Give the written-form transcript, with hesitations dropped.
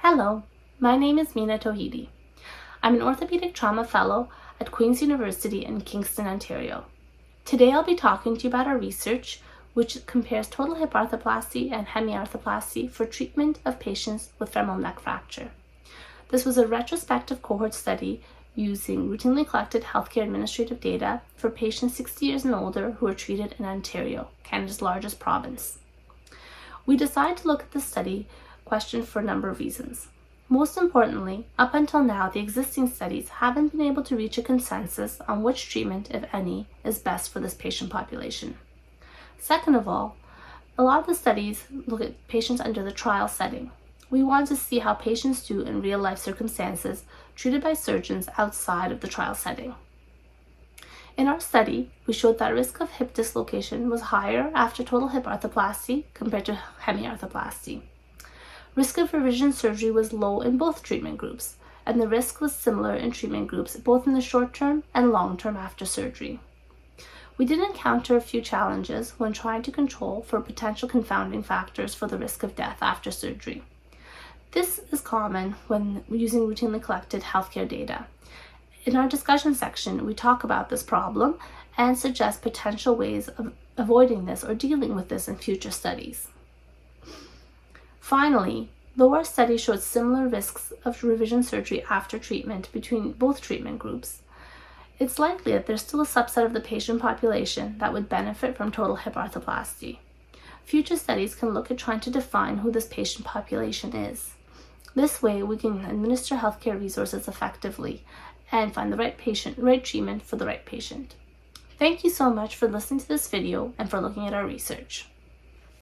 Hello, my name is Mina Tohidi. I'm an orthopedic trauma fellow at Queen's University in Kingston, Ontario. Today I'll be talking to you about our research which compares total hip arthroplasty and hemiarthroplasty for treatment of patients with femoral neck fracture. This was a retrospective cohort study using routinely collected healthcare administrative data for patients 60 years and older who were treated in Ontario, Canada's largest province. We decided to look at this study question for a number of reasons. Most importantly, up until now, the existing studies haven't been able to reach a consensus on which treatment, if any, is best for this patient population. Second of all, a lot of the studies look at patients under the trial setting. We want to see how patients do in real-life circumstances treated by surgeons outside of the trial setting. In our study, we showed that risk of hip dislocation was higher after total hip arthroplasty compared to hemiarthroplasty. Risk of revision surgery was low in both treatment groups, and the risk was similar in treatment groups both in the short term and long term after surgery. We did encounter a few challenges when trying to control for potential confounding factors for the risk of death after surgery. This is common when using routinely collected healthcare data. In our discussion section, we talk about this problem and suggest potential ways of avoiding this or dealing with this in future studies. Finally, though our study showed similar risks of revision surgery after treatment between both treatment groups, it's likely that there's still a subset of the patient population that would benefit from total hip arthroplasty. Future studies can look at trying to define who this patient population is. This way, we can administer healthcare resources effectively and find the right treatment for the right patient. Thank you so much for listening to this video and for looking at our research.